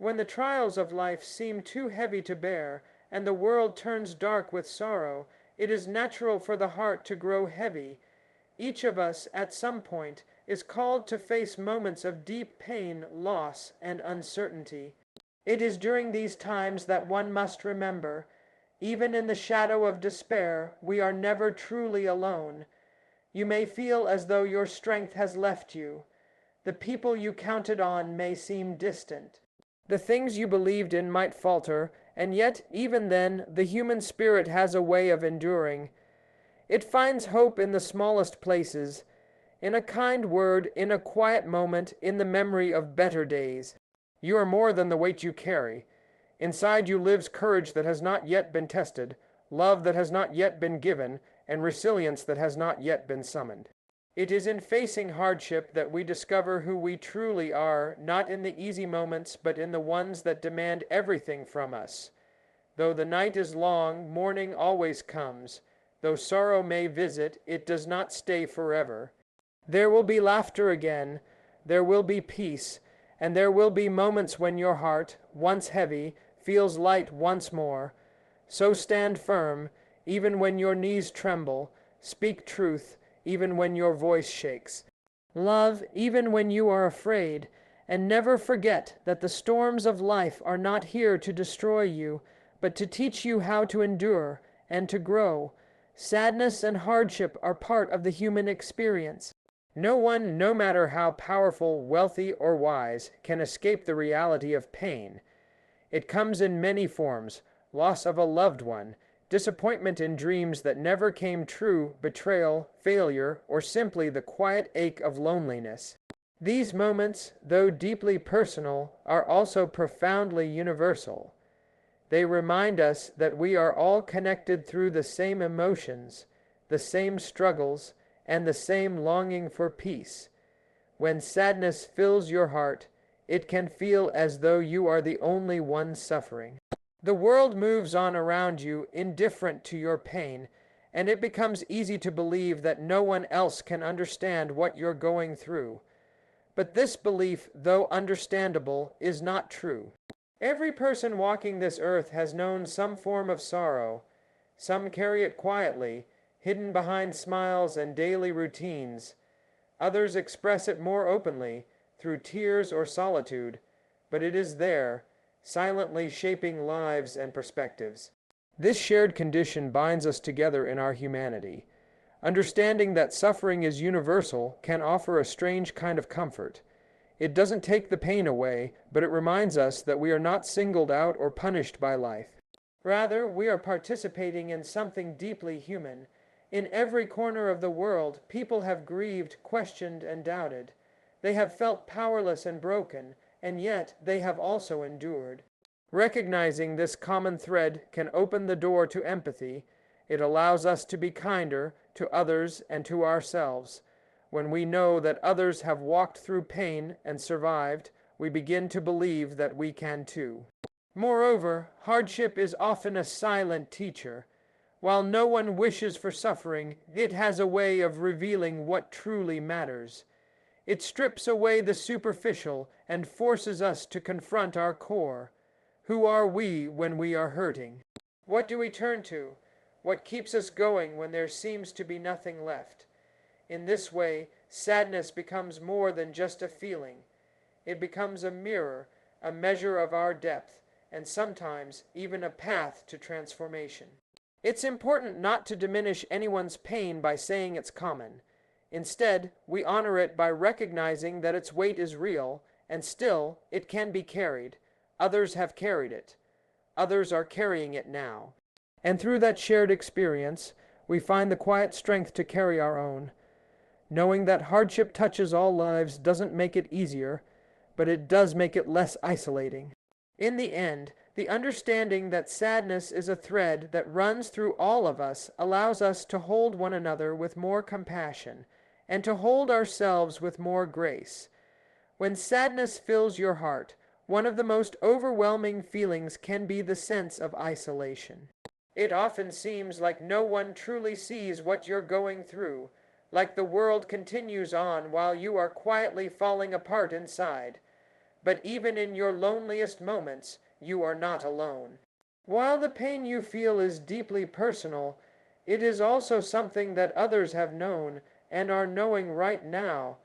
When the trials of life seem too heavy to bear, and the world turns dark with sorrow, it is natural for the heart to grow heavy. Each of us, at some point, is called to face moments of deep pain, loss, and uncertainty. It is during these times that one must remember, even in the shadow of despair, we are never truly alone. You may feel as though your strength has left you. The people you counted on may seem distant. The things you believed in might falter, and yet, even then, the human spirit has a way of enduring. It finds hope in the smallest places, in a kind word, in a quiet moment, in the memory of better days. You are more than the weight you carry. Inside you lives courage that has not yet been tested, love that has not yet been given, and resilience that has not yet been summoned. It is in facing hardship that we discover who we truly are, not in the easy moments, but in the ones that demand everything from us. Though the night is long, morning always comes. Though sorrow may visit, it does not stay forever. There will be laughter again, there will be peace, and there will be moments when your heart, once heavy, feels light once more. So stand firm, even when your knees tremble. Speak truth, even when your voice shakes. Love, even when you are afraid, and never forget that the storms of life are not here to destroy you, but to teach you how to endure and to grow. Sadness and hardship are part of the human experience. No one, no matter how powerful, wealthy, or wise, can escape the reality of pain. It comes in many forms: loss of a loved one, disappointment in dreams that never came true, betrayal, failure, or simply the quiet ache of loneliness. These moments, though deeply personal, are also profoundly universal. They remind us that we are all connected through the same emotions, the same struggles, and the same longing for peace. When sadness fills your heart, it can feel as though you are the only one suffering. The world moves on around you, indifferent to your pain, and it becomes easy to believe that no one else can understand what you're going through. But this belief, though understandable, is not true. Every person walking this earth has known some form of sorrow. Some carry it quietly, hidden behind smiles and daily routines. Others express it more openly, through tears or solitude, but it is there, silently shaping lives and perspectives. This shared condition binds us together in our humanity. Understanding that suffering is universal can offer a strange kind of comfort. It doesn't take the pain away, but it reminds us that we are not singled out or punished by life. Rather, we are participating in something deeply human. In every corner of the world, people have grieved, questioned, and doubted. They have felt powerless and broken, and yet they have also endured. Recognizing this common thread can open the door to empathy. It allows us to be kinder to others and to ourselves. When we know that others have walked through pain and survived, we begin to believe that we can too. Moreover, hardship is often a silent teacher. While no one wishes for suffering, it has a way of revealing what truly matters. It strips away the superficial and forces us to confront our core. Who are we when we are hurting? What do we turn to? What keeps us going when there seems to be nothing left? In this way, sadness becomes more than just a feeling. It becomes a mirror, a measure of our depth, and sometimes even a path to transformation. It's important not to diminish anyone's pain by saying it's common. Instead, we honor it by recognizing that its weight is real, and still, it can be carried. Others have carried it. Others are carrying it now. And through that shared experience, we find the quiet strength to carry our own. Knowing that hardship touches all lives doesn't make it easier, but it does make it less isolating. In the end, the understanding that sadness is a thread that runs through all of us allows us to hold one another with more compassion and to hold ourselves with more grace. When sadness fills your heart, one of the most overwhelming feelings can be the sense of isolation. It often seems like no one truly sees what you're going through, like the world continues on while you are quietly falling apart inside. but even in your loneliest moments, you are not alone. While the pain you feel is deeply personal, it is also something that others have known and are knowing right now.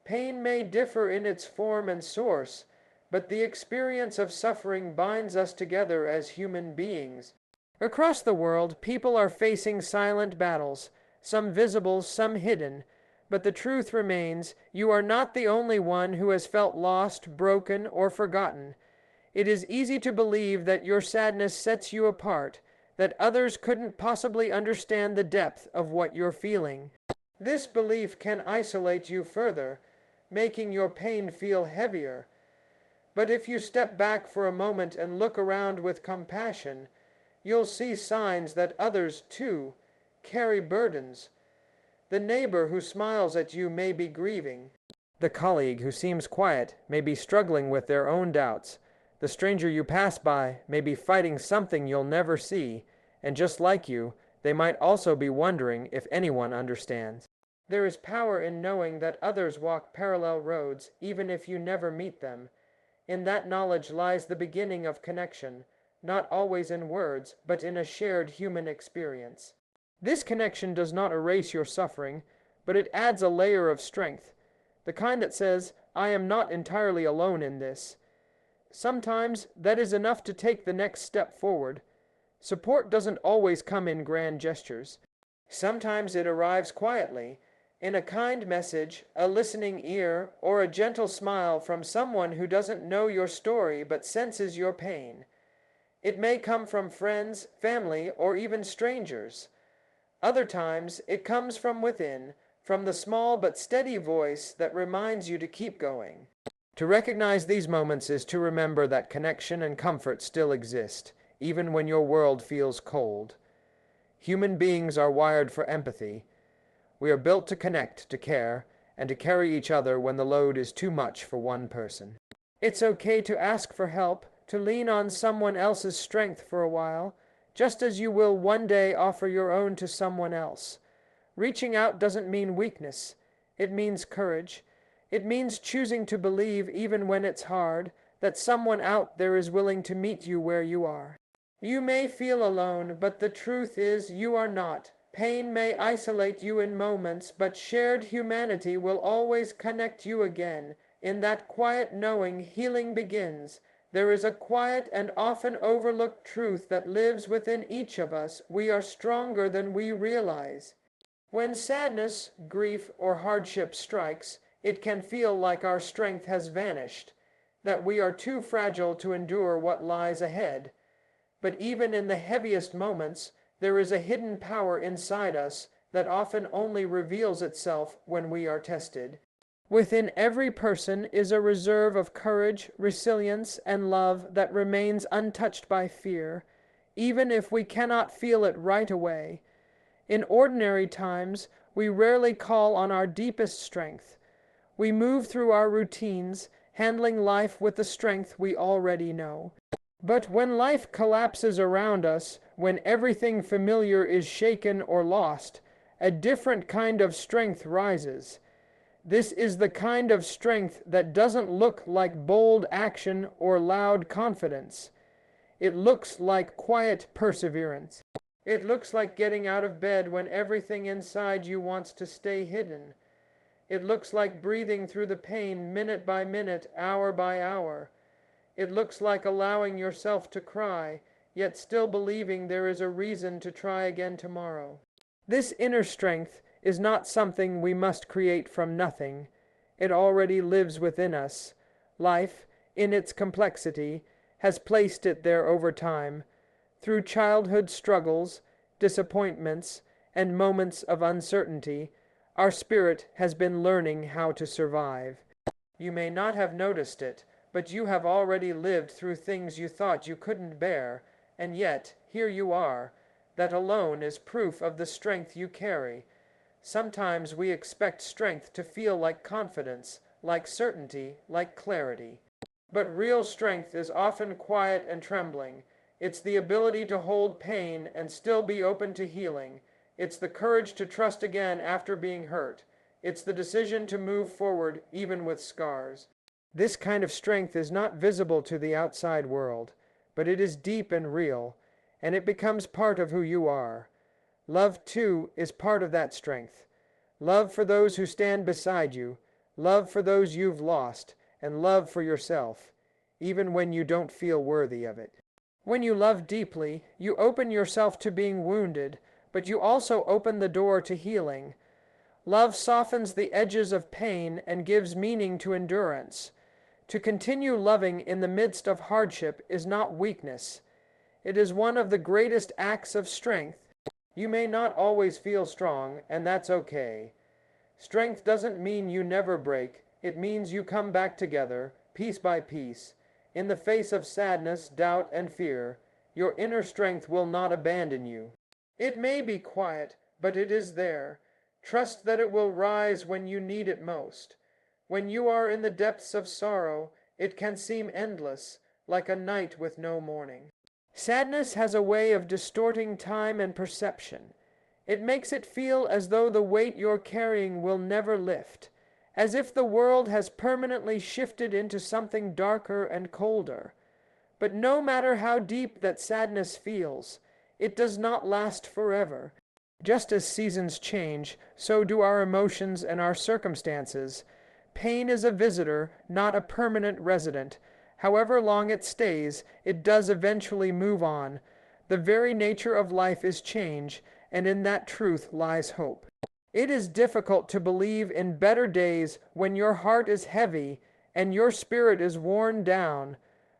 Pain may differ in its form and source, but the experience of suffering binds us together as human beings. Across the world, people are facing silent battles, some visible, some hidden, but the truth remains, you are not the only one who has felt lost, broken, or forgotten. It is easy to believe that your sadness sets you apart, that others couldn't possibly understand the depth of what you're feeling. This belief can isolate you further, making your pain feel heavier. But if you step back for a moment and look around with compassion, you'll see signs that others, too, carry burdens. The neighbor who smiles at you may be grieving. The colleague who seems quiet may be struggling with their own doubts. The stranger you pass by may be fighting something you'll never see, and just like you, they might also be wondering if anyone understands. There is power in knowing that others walk parallel roads, even if you never meet them. In that knowledge lies the beginning of connection, not always in words, but in a shared human experience. This connection does not erase your suffering, but it adds a layer of strength, the kind that says, I am not entirely alone in this. Sometimes that is enough to take the next step forward. Support doesn't always come in grand gestures. Sometimes it arrives quietly, in a kind message, a listening ear, or a gentle smile from someone who doesn't know your story but senses your pain. It may come from friends, family, or even strangers. Other times, it comes from within, from the small but steady voice that reminds you to keep going. To recognize these moments is to remember that connection and comfort still exist, even when your world feels cold. Human beings are wired for empathy. We are built to connect, to care, and to carry each other when the load is too much for one person. It's okay to ask for help, to lean on someone else's strength for a while, just as you will one day offer your own to someone else. Reaching out doesn't mean weakness. It means courage. It means choosing to believe, even when it's hard, that someone out there is willing to meet you where you are. You may feel alone, but the truth is you are not. Pain may isolate you in moments, but shared humanity will always connect you again. In that quiet knowing, healing begins. There is a quiet and often overlooked truth that lives within each of us. We are stronger than we realize. When sadness, grief, or hardship strikes, it can feel like our strength has vanished, that we are too fragile to endure what lies ahead. But even in the heaviest moments, there is a hidden power inside us that often only reveals itself when we are tested. Within every person is a reserve of courage, resilience, and love that remains untouched by fear, even if we cannot feel it right away. In ordinary times, we rarely call on our deepest strength. We move through our routines, handling life with the strength we already know. But when life collapses around us, when everything familiar is shaken or lost, a different kind of strength rises. This is the kind of strength that doesn't look like bold action or loud confidence. It looks like quiet perseverance. It looks like getting out of bed when everything inside you wants to stay hidden. It looks like breathing through the pain minute by minute, hour by hour. It looks like allowing yourself to cry, yet still believing there is a reason to try again tomorrow. This inner strength is not something we must create from nothing. It already lives within us. Life, in its complexity, has placed it there over time. Through childhood struggles, disappointments, and moments of uncertainty, our spirit has been learning how to survive. You may not have noticed it, but you have already lived through things you thought you couldn't bear, and yet, here you are. That alone is proof of the strength you carry. Sometimes we expect strength to feel like confidence, like certainty, like clarity. But real strength is often quiet and trembling. It's the ability to hold pain and still be open to healing. It's the courage to trust again after being hurt. It's the decision to move forward even with scars. This kind of strength is not visible to the outside world, but it is deep and real, and it becomes part of who you are. Love, too, is part of that strength. Love for those who stand beside you, love for those you've lost, and love for yourself, even when you don't feel worthy of it. When you love deeply, you open yourself to being wounded, but you also open the door to healing. Love softens the edges of pain and gives meaning to endurance. To continue loving in the midst of hardship is not weakness. It is one of the greatest acts of strength. You may not always feel strong, and that's okay. Strength doesn't mean you never break. It means you come back together, piece by piece. In the face of sadness, doubt, and fear, your inner strength will not abandon you. It may be quiet, but it is there. Trust that it will rise when you need it most. When you are in the depths of sorrow, it can seem endless, like a night with no morning. Sadness has a way of distorting time and perception. It makes it feel as though the weight you're carrying will never lift, as if the world has permanently shifted into something darker and colder. But no matter how deep that sadness feels, it does not last forever. Just as seasons change, so do our emotions and our circumstances. Pain is a visitor, not a permanent resident. However long it stays, it does eventually move on. The very nature of life is change, and in that truth lies hope. It is difficult to believe in better days when your heart is heavy and your spirit is worn down,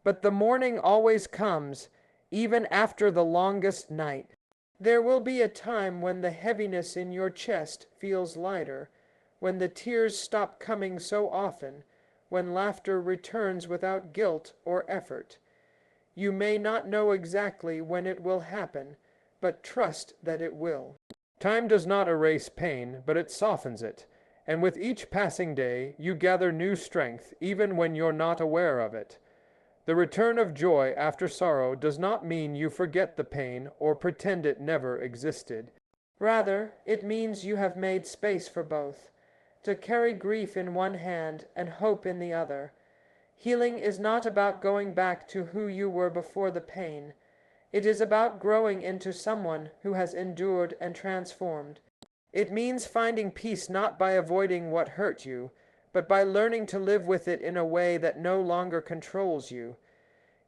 but the morning always comes, even after the longest night. There will be a time when the heaviness in your chest feels lighter, when the tears stop coming so often, when laughter returns without guilt or effort. You may not know exactly when it will happen, but trust that it will. Time does not erase pain, but it softens it, and with each passing day you gather new strength even when you're not aware of it. The return of joy after sorrow does not mean you forget the pain or pretend it never existed. Rather, it means you have made space for both, to carry grief in one hand and hope in the other. Healing is not about going back to who you were before the pain. It is about growing into someone who has endured and transformed. It means finding peace not by avoiding what hurt you, but by learning to live with it in a way that no longer controls you.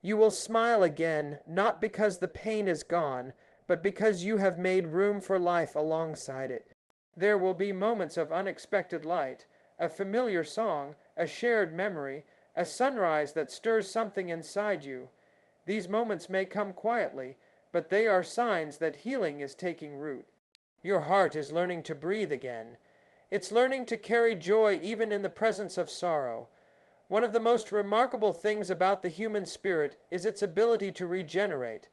You will smile again, not because the pain is gone, but because you have made room for life alongside it. There will be moments of unexpected light, a familiar song, a shared memory, a sunrise that stirs something inside you. These moments may come quietly, but they are signs that healing is taking root. Your heart is learning to breathe again. It's learning to carry joy even in the presence of sorrow. One of the most remarkable things about the human spirit is its ability to regenerate,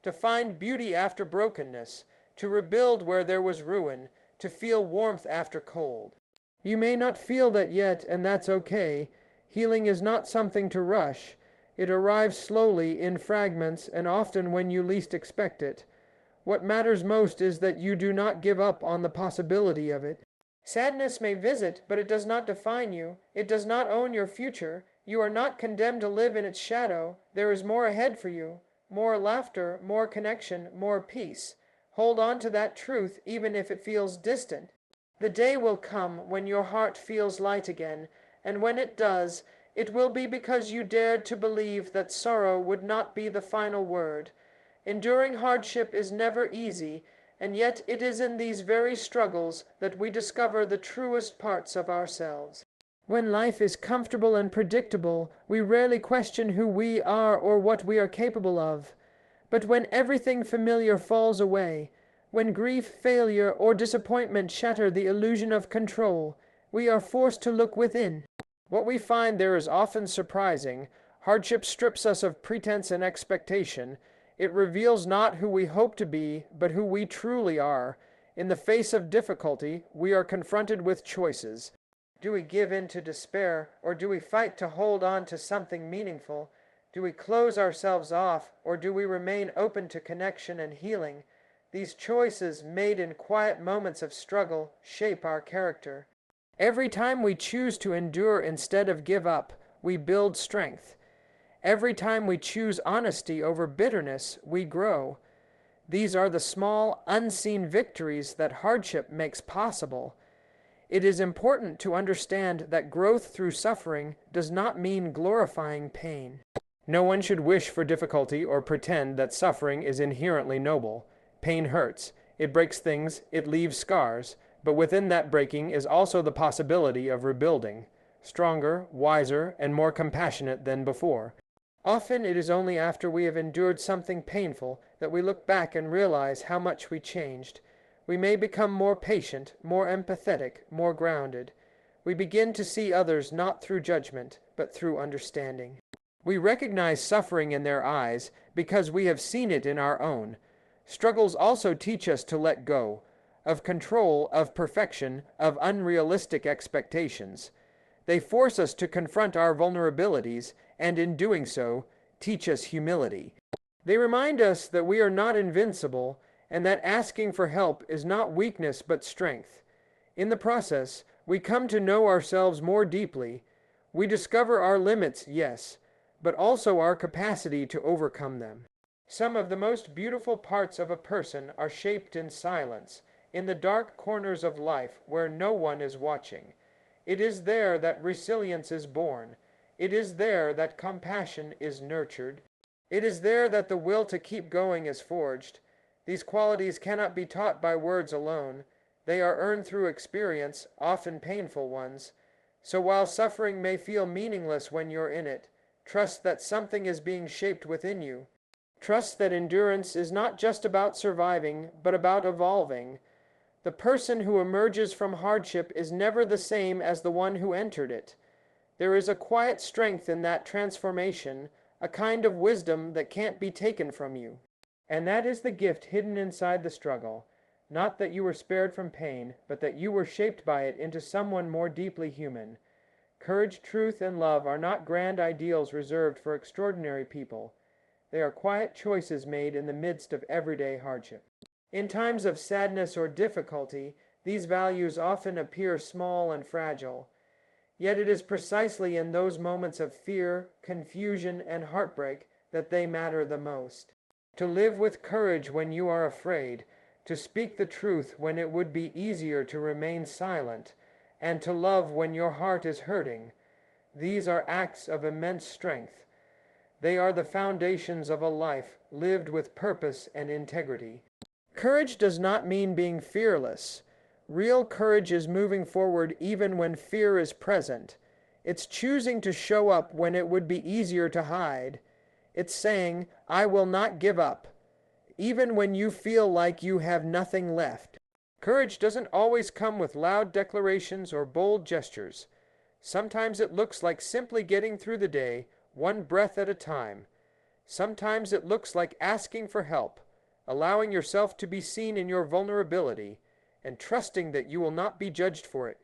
to find beauty after brokenness, to rebuild where there was ruin, to feel warmth after cold. You may not feel that yet, and that's okay. Healing is not something to rush. It arrives slowly, in fragments, and often when you least expect it. What matters most is that you do not give up on the possibility of it. Sadness may visit, but it does not define you. It does not own your future. You are not condemned to live in its shadow. There is more ahead for you. More laughter, more connection, more peace. Hold on to that truth even if it feels distant. The day will come when your heart feels light again, and when it does, it will be because you dared to believe that sorrow would not be the final word. Enduring hardship is never easy, and yet it is in these very struggles that we discover the truest parts of ourselves. When life is comfortable and predictable, we rarely question who we are or what we are capable of. But when everything familiar falls away, when grief, failure, or disappointment shatter the illusion of control, we are forced to look within. What we find there is often surprising. Hardship strips us of pretense and expectation. It reveals not who we hope to be, but who we truly are. In the face of difficulty, we are confronted with choices. Do we give in to despair, or do we fight to hold on to something meaningful? Do we close ourselves off, or do we remain open to connection and healing? These choices, made in quiet moments of struggle, shape our character. Every time we choose to endure instead of give up, we build strength. Every time we choose honesty over bitterness, we grow. These are the small, unseen victories that hardship makes possible. It is important to understand that growth through suffering does not mean glorifying pain. No one should wish for difficulty or pretend that suffering is inherently noble. Pain hurts. It breaks things, it leaves scars, but within that breaking is also the possibility of rebuilding, stronger, wiser, and more compassionate than before. Often it is only after we have endured something painful that we look back and realize how much we changed. We may become more patient, more empathetic, more grounded. We begin to see others not through judgment, but through understanding. We recognize suffering in their eyes because we have seen it in our own. Struggles also teach us to let go, of control, of perfection, of unrealistic expectations. They force us to confront our vulnerabilities, and in doing so, teach us humility. They remind us that we are not invincible, and that asking for help is not weakness but strength. In the process, we come to know ourselves more deeply. We discover our limits, yes, but also our capacity to overcome them. Some of the most beautiful parts of a person are shaped in silence, in the dark corners of life where no one is watching. It is there that resilience is born. It is there that compassion is nurtured. It is there that the will to keep going is forged. These qualities cannot be taught by words alone. They are earned through experience, often painful ones. So while suffering may feel meaningless when you're in it, trust that something is being shaped within you. Trust that endurance is not just about surviving, but about evolving. The person who emerges from hardship is never the same as the one who entered it. There is a quiet strength in that transformation, a kind of wisdom that can't be taken from you. And that is the gift hidden inside the struggle. Not that you were spared from pain, but that you were shaped by it into someone more deeply human. Courage, truth, and love are not grand ideals reserved for extraordinary people. They are quiet choices made in the midst of everyday hardship. In times of sadness or difficulty, these values often appear small and fragile. Yet it is precisely in those moments of fear, confusion, and heartbreak that they matter the most. To live with courage when you are afraid, to speak the truth when it would be easier to remain silent, and to love when your heart is hurting. These are acts of immense strength. They are the foundations of a life lived with purpose and integrity. Courage does not mean being fearless. Real courage is moving forward even when fear is present. It's choosing to show up when it would be easier to hide. It's saying, I will not give up, even when you feel like you have nothing left. Courage doesn't always come with loud declarations or bold gestures. Sometimes it looks like simply getting through the day, one breath at a time. Sometimes it looks like asking for help, allowing yourself to be seen in your vulnerability, and trusting that you will not be judged for it.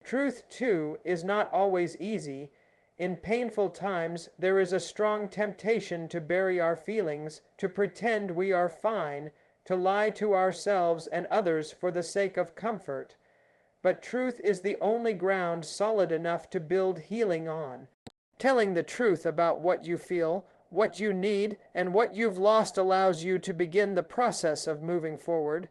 Truth, too, is not always easy. In painful times, there is a strong temptation to bury our feelings, to pretend we are fine, to lie to ourselves and others for the sake of comfort. But truth is the only ground solid enough to build healing on. Telling the truth about what you feel, what you need, and what you've lost allows you to begin the process of moving forward.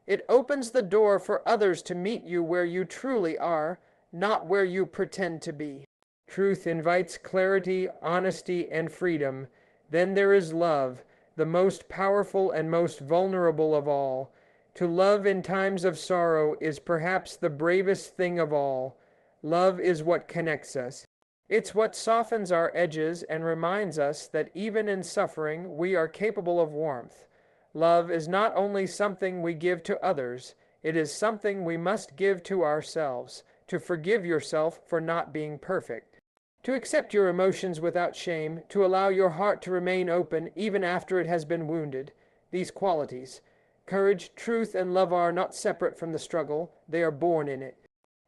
It opens the door for others to meet you where you truly are, not where you pretend to be. Truth invites clarity, honesty, and freedom. Then there is love, the most powerful and most vulnerable of all. To love in times of sorrow is perhaps the bravest thing of all. Love is what connects us. It's what softens our edges and reminds us that even in suffering we are capable of warmth. Love is not only something we give to others, it is something we must give to ourselves, to forgive yourself for not being perfect. To accept your emotions without shame, to allow your heart to remain open even after it has been wounded. These qualities, courage, truth, and love are not separate from the struggle, they are born in it.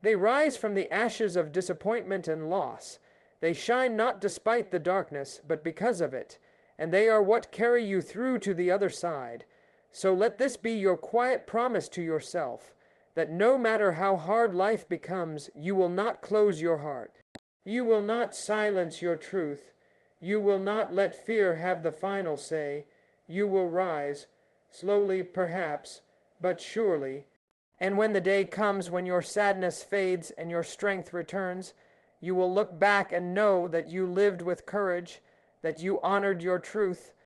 They rise from the ashes of disappointment and loss. They shine not despite the darkness, but because of it, and they are what carry you through to the other side. So let this be your quiet promise to yourself, that no matter how hard life becomes, you will not close your heart. You will not silence your truth. You will not let fear have the final say. You will rise, slowly perhaps, but surely. And when the day comes when your sadness fades and your strength returns, you will look back and know that you lived with courage, that you honored your truth,